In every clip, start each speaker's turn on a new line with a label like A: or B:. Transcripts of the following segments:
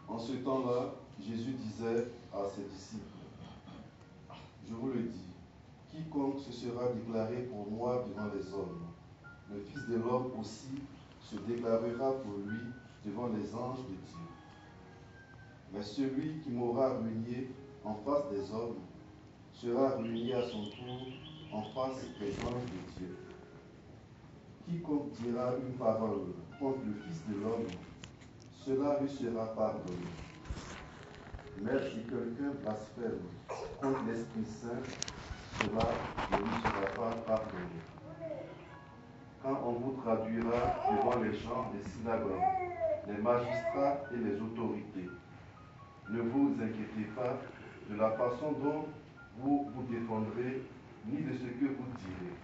A: En ce temps-là, Jésus disait à ses disciples, je vous le dis, quiconque se sera déclaré pour moi devant les hommes, le Fils de l'homme aussi se déclarera pour lui devant les anges de Dieu. Mais celui qui m'aura renié en face des hommes sera renié à son tour en face des anges de Dieu. Quiconque dira une parole contre le Fils de l'homme, cela lui sera pardonné. Mais si quelqu'un blasphème contre l'Esprit Saint, cela ne lui sera pas pardonné. Quand on vous traduira devant les gens des synagogues, les magistrats et les autorités, ne vous inquiétez pas de la façon dont vous vous défendrez, ni de ce que vous direz,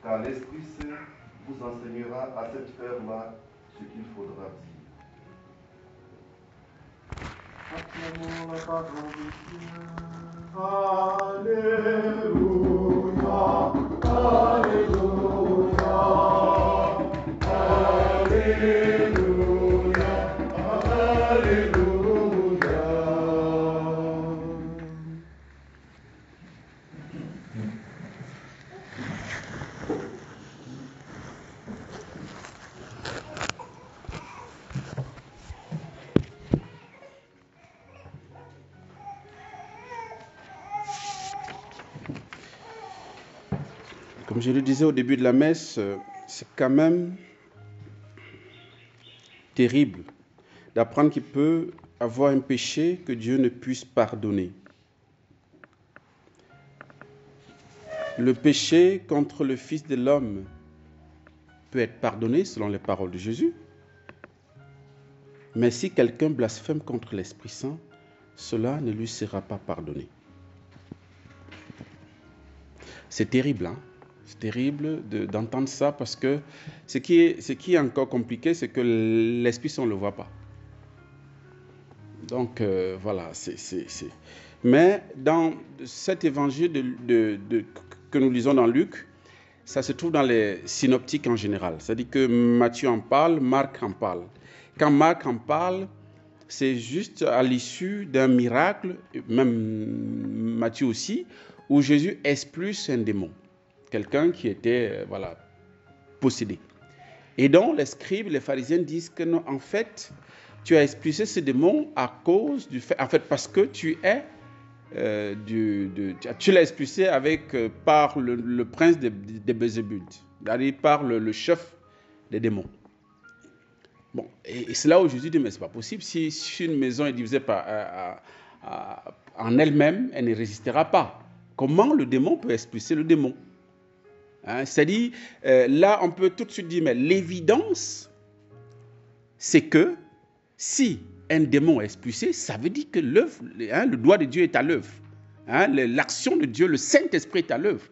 A: car l'Esprit Saint vous enseignera à cette heure-là ce qu'il faudra dire. Acclamons la parole de Dieu. Alléluia, Alléluia, Alléluia, Alléluia. Comme je le disais au début de la messe, c'est quand même terrible d'apprendre qu'il peut avoir un péché que Dieu ne puisse pardonner. Le péché contre le Fils de l'homme peut être pardonné selon les paroles de Jésus, mais si quelqu'un blasphème contre l'Esprit Saint, cela ne lui sera pas pardonné. C'est terrible, hein? C'est terrible d'entendre ça parce que ce qui est encore compliqué, c'est que l'Esprit Saint, on ne le voit pas. Donc, voilà. Mais dans cet évangile que nous lisons dans Luc, ça se trouve dans les synoptiques en général. C'est-à-dire que Matthieu en parle, Marc en parle. Quand Marc en parle, c'est juste à l'issue d'un miracle, même Matthieu aussi, où Jésus expulse un démon. Quelqu'un qui était possédé. Et donc, les scribes, les pharisiens disent que non, en fait, tu as expulsé ce démon à cause du fait, en fait, parce que tu es, tu l'as expulsé par le prince de Bézébul, c'est-à-dire par le chef des démons. Bon, et c'est là où Jésus dit, mais c'est pas possible, si une maison est divisée en elle-même, elle ne résistera pas. Comment le démon peut expulser le démon? C'est-à-dire, là, on peut tout de suite dire, mais l'évidence, c'est que si un démon est expulsé, ça veut dire que l'œuvre, le doigt de Dieu est à l'œuvre. L'action de Dieu, le Saint-Esprit est à l'œuvre.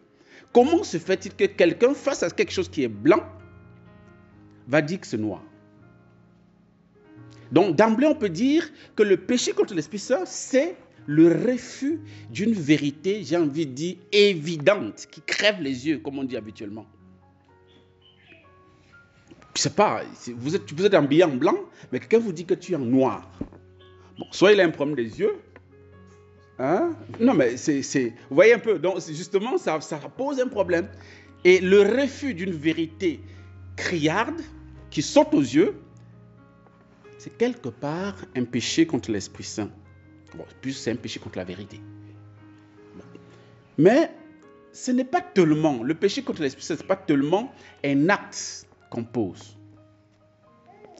A: Comment se fait-il que quelqu'un, face à quelque chose qui est blanc, va dire que c'est noir? Donc, d'emblée, on peut dire que le péché contre l'Esprit Saint, c'est le refus d'une vérité, j'ai envie de dire, évidente, qui crève les yeux, comme on dit habituellement. Je ne sais pas, vous êtes habillé en blanc, mais quelqu'un vous dit que tu es en noir. Bon, soit il a un problème des yeux, non mais vous voyez un peu, donc justement, ça pose un problème. Et le refus d'une vérité criarde, qui saute aux yeux, c'est quelque part un péché contre l'Esprit Saint. Bon, plus c'est un péché contre la vérité. Bon. Mais ce n'est pas tellement, le péché contre l'Esprit Saint, ce n'est pas tellement un acte qu'on pose.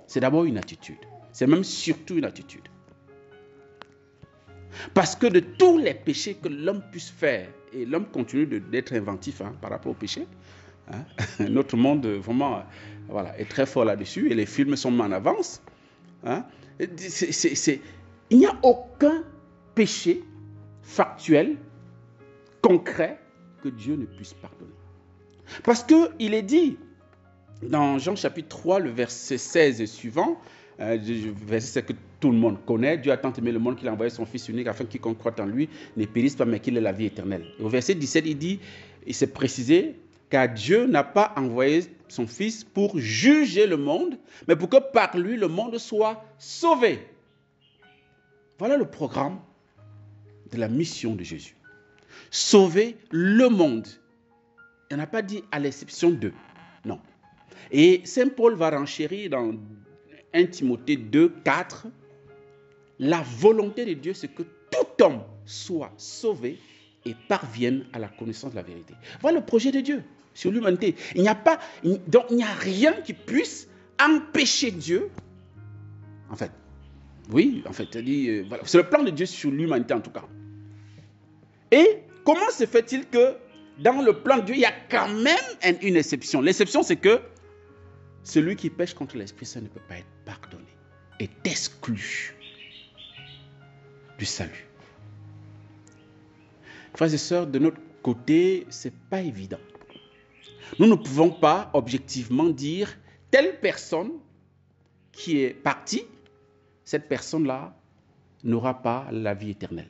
A: C'est d'abord une attitude. C'est même surtout une attitude. Parce que de tous les péchés que l'homme puisse faire, et l'homme continue d'être inventif par rapport au péché, notre monde vraiment est très fort là-dessus, et les films sont en avance. Il n'y a aucun péché factuel, concret, que Dieu ne puisse pardonner. Parce qu'il est dit, dans Jean chapitre 3, le verset 16 et suivant, verset que tout le monde connaît, Dieu a tant aimé le monde qu'il a envoyé son Fils unique afin que quiconque croit en lui ne périsse pas, mais qu'il ait la vie éternelle. Et au verset 17, il s'est précisé,
B: car Dieu n'a pas envoyé son Fils pour juger le monde, mais pour que par lui, le monde soit sauvé. Voilà le programme de la mission de Jésus. Sauver le monde. Il n'a pas dit à l'exception d'eux. Non. Et Saint Paul va renchérir dans 1 Timothée 2, 4. La volonté de Dieu, c'est que tout homme soit sauvé et parvienne à la connaissance de la vérité. Voilà le projet de Dieu sur l'humanité. Il n'y a rien qui puisse empêcher Dieu. En fait, oui, en fait, voilà, c'est le plan de Dieu sur l'humanité en tout cas. Et comment se fait-il que dans le plan de Dieu, il y a quand même une exception. L'exception, c'est que celui qui pêche contre l'Esprit Saint ne peut pas être pardonné, est exclu du salut. Frères et sœurs, de notre côté, ce n'est pas évident. Nous ne pouvons pas objectivement dire telle personne qui est partie, cette personne-là n'aura pas la vie éternelle.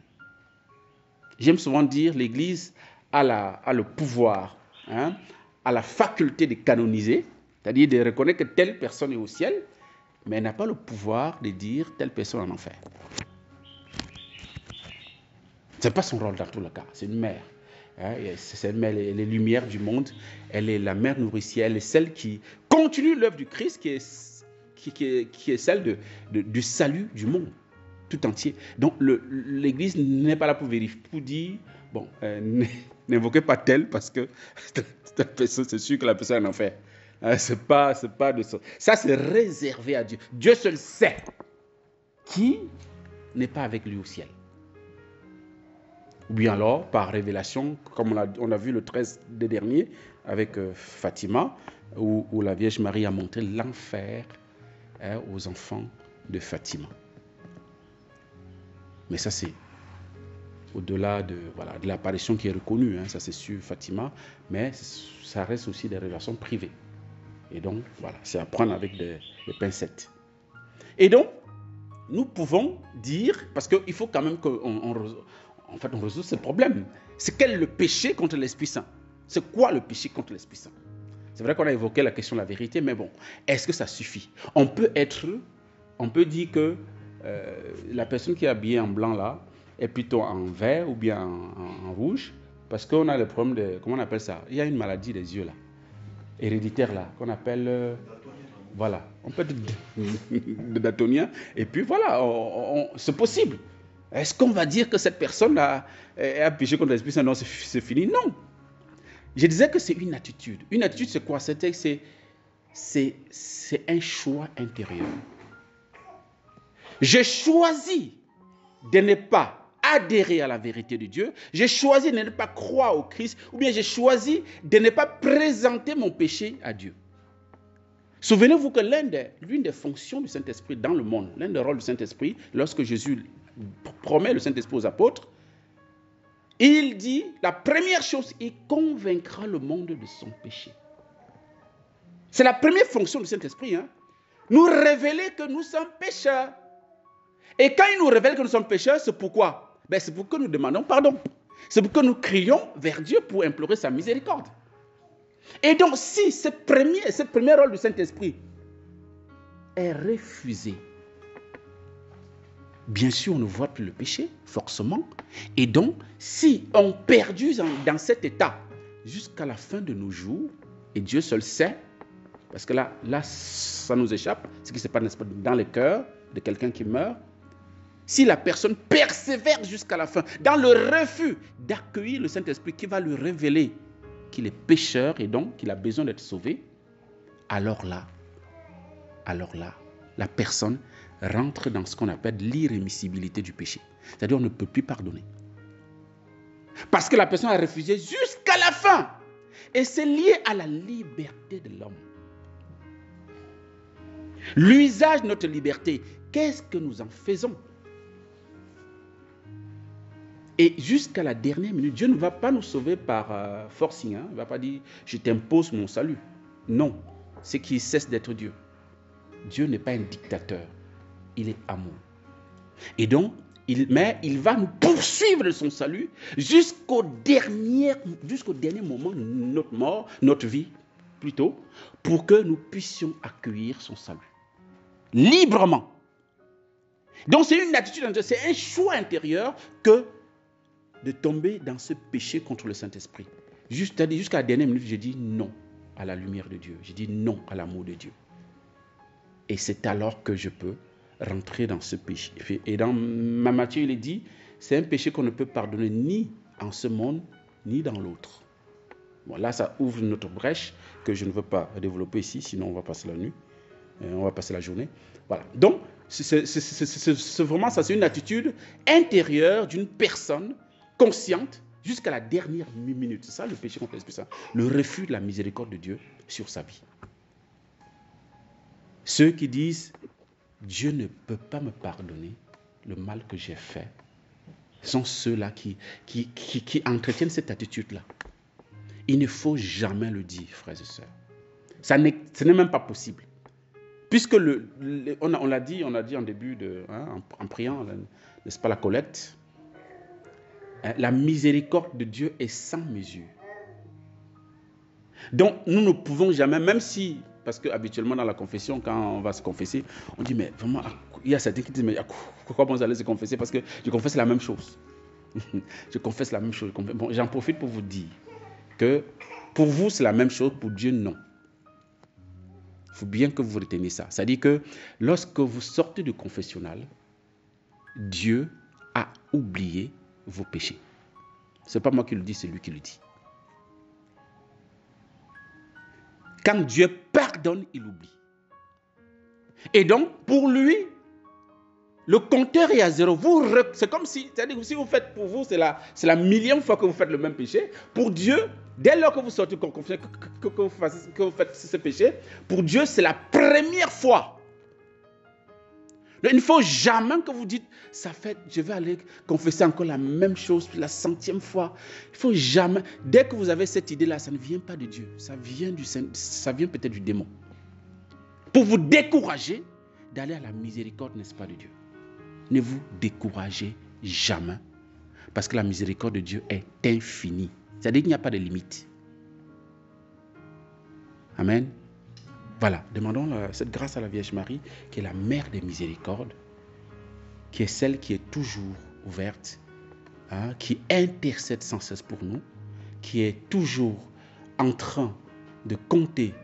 B: J'aime souvent dire l'Église a le pouvoir, a la faculté de canoniser, c'est-à-dire de reconnaître que telle personne est au ciel, mais elle n'a pas le pouvoir de dire telle personne en enfer. Ce n'est pas son rôle dans tout le cas, c'est une mère. C'est une mère, elle est lumière du monde, elle est la mère nourricière, elle est celle qui continue l'œuvre du Christ, qui est celle du salut du monde tout entier. Donc l'Église n'est pas là pour vérifier, pour dire, bon, n'invoquez pas tel parce que c'est sûr que la personne est en enfer. C'est pas de ça. Ça, c'est réservé à Dieu. Dieu seul sait qui n'est pas avec lui au ciel. Ou bien alors, par révélation, comme on a vu le 13 dernier avec Fatima, où la Vierge Marie a montré l'enfer aux enfants de Fatima. Mais ça, c'est au-delà de l'apparition qui est reconnue, ça c'est sur Fatima, mais ça reste aussi des relations privées. Et donc, voilà, c'est à prendre avec des pincettes. Et donc, nous pouvons dire, parce qu'il faut quand même qu'on résout ce problème. C'est quel est le péché contre l'Esprit Saint? C'est quoi le péché contre l'Esprit Saint? C'est vrai qu'on a évoqué la question de la vérité, mais bon, est-ce que ça suffit? On peut dire que la personne qui est habillée en blanc là est plutôt en vert ou bien en rouge, parce qu'on a le problème de, comment on appelle ça? Il y a une maladie des yeux là, héréditaire là, qu'on appelle, voilà, on peut être de daltonien, et puis voilà, c'est possible. Est-ce qu'on va dire que cette personne a péché contre l'Esprit Saint? Non, c'est fini. Non. Je disais que c'est une attitude. Une attitude, c'est quoi? C'est un choix intérieur. J'ai choisi de ne pas adhérer à la vérité de Dieu. J'ai choisi de ne pas croire au Christ. Ou bien j'ai choisi de ne pas présenter mon péché à Dieu. Souvenez-vous que l'une des fonctions du Saint-Esprit dans le monde, l'un des rôles du Saint-Esprit, lorsque Jésus promet le Saint-Esprit aux apôtres, il dit, la première chose, il convaincra le monde de son péché. C'est la première fonction du Saint-Esprit. Nous révéler que nous sommes pécheurs. Et quand il nous révèle que nous sommes pécheurs, c'est pourquoi? C'est pour que nous demandons pardon. C'est pour que nous crions vers Dieu pour implorer sa miséricorde. Et donc, si ce premier rôle du Saint-Esprit est refusé, bien sûr, on ne voit plus le péché, forcément. Et donc, si on perdure dans cet état jusqu'à la fin de nos jours, et Dieu seul sait, parce que là ça nous échappe, ce qui se passe dans le cœur de quelqu'un qui meurt, si la personne persévère jusqu'à la fin, dans le refus d'accueillir le Saint-Esprit qui va lui révéler qu'il est pécheur et donc qu'il a besoin d'être sauvé, alors là, la personne rentre dans ce qu'on appelle l'irrémissibilité du péché. C'est-à-dire on ne peut plus pardonner. Parce que la personne a refusé jusqu'à la fin. Et c'est lié à la liberté de l'homme. L'usage de notre liberté, qu'est-ce que nous en faisons? Et jusqu'à la dernière minute, Dieu ne va pas nous sauver par forcing. Il ne va pas dire, je t'impose mon salut. Non, c'est qu'il cesse d'être Dieu. Dieu n'est pas un dictateur. Il est amour. Et donc, mais il va nous poursuivre de son salut jusqu'au dernier moment de notre mort, notre vie plutôt, pour que nous puissions accueillir son salut librement. Donc c'est une attitude, c'est un choix intérieur que de tomber dans ce péché contre le Saint-Esprit. Jusqu'à la dernière minute, j'ai dit non à la lumière de Dieu. J'ai dit non à l'amour de Dieu. Et c'est alors que je peux rentrer dans ce péché. Et dans Matthieu, il est dit, c'est un péché qu'on ne peut pardonner ni en ce monde, ni dans l'autre. Bon, là, ça ouvre notre brèche que je ne veux pas développer ici, sinon on va passer la nuit, on va passer la journée. Voilà. Donc, c'est vraiment ça, c'est une attitude intérieure d'une personne consciente jusqu'à la dernière minute. C'est ça le péché contre l'Esprit Saint, le refus de la miséricorde de Dieu sur sa vie. Ceux qui disent Dieu ne peut pas me pardonner le mal que j'ai fait sont ceux-là qui entretiennent cette attitude-là. Il ne faut jamais le dire, frères et sœurs. Ce n'est même pas possible. Puisque on l'a dit en début, en priant, n'est-ce pas, la collecte, la miséricorde de Dieu est sans mesure. Donc, nous ne pouvons jamais, même si, parce qu'habituellement dans la confession, quand on va se confesser, on dit, mais vraiment, il y a certains qui disent, mais pourquoi vous allez se confesser? Parce que je confesse la même chose. Je confesse la même chose. Bon, j'en profite pour vous dire que pour vous, c'est la même chose, pour Dieu, non. Il faut bien que vous reteniez ça. C'est-à-dire que lorsque vous sortez du confessionnal, Dieu a oublié vos péchés. Ce n'est pas moi qui le dis, c'est lui qui le dit. Quand Dieu pardonne, il oublie. Et donc, pour lui, le compteur est à zéro. C'est comme si, c'est-à-dire que si vous faites pour vous, c'est la millième fois que vous faites le même péché. Pour Dieu, dès lors que vous sortez que vous faites ce péché, pour Dieu, c'est la première fois. Il ne faut jamais que vous dites, je vais aller confesser encore la même chose la 100e fois. Il ne faut jamais. Dès que vous avez cette idée-là, ça ne vient pas de Dieu. Ça vient peut-être du démon. Pour vous décourager d'aller à la miséricorde, n'est-ce pas, de Dieu. Ne vous découragez jamais. Parce que la miséricorde de Dieu est infinie. C'est-à-dire qu'il n'y a pas de limite. Amen. Voilà, demandons cette grâce à la Vierge Marie, qui est la mère des miséricordes, qui est celle qui est toujours ouverte, qui intercède sans cesse pour nous, qui est toujours en train de compter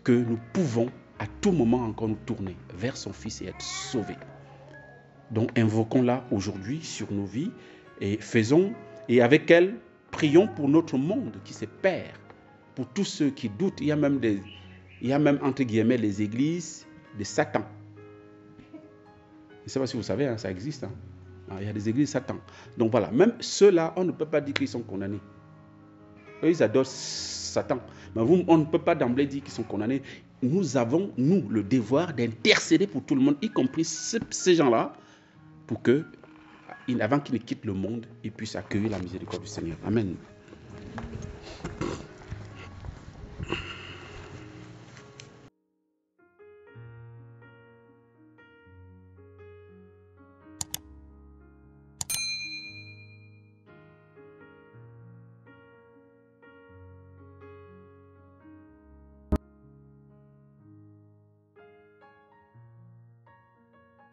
B: que nous pouvons à tout moment encore nous tourner vers son Fils et être sauvés. Donc invoquons-la aujourd'hui sur nos vies et avec elle, prions pour notre monde qui se perd, pour tous ceux qui doutent. Il y a même entre guillemets les églises de Satan. Je ne sais pas si vous savez, ça existe. Il y a des églises de Satan. Donc voilà, même ceux-là, on ne peut pas dire qu'ils sont condamnés. Eux, ils adorent Satan. Mais on ne peut pas d'emblée dire qu'ils sont condamnés. Nous avons, le devoir d'intercéder pour tout le monde, y compris ces gens-là, pour que, avant qu'ils ne quittent le monde, ils puissent accueillir la miséricorde du Seigneur. Amen.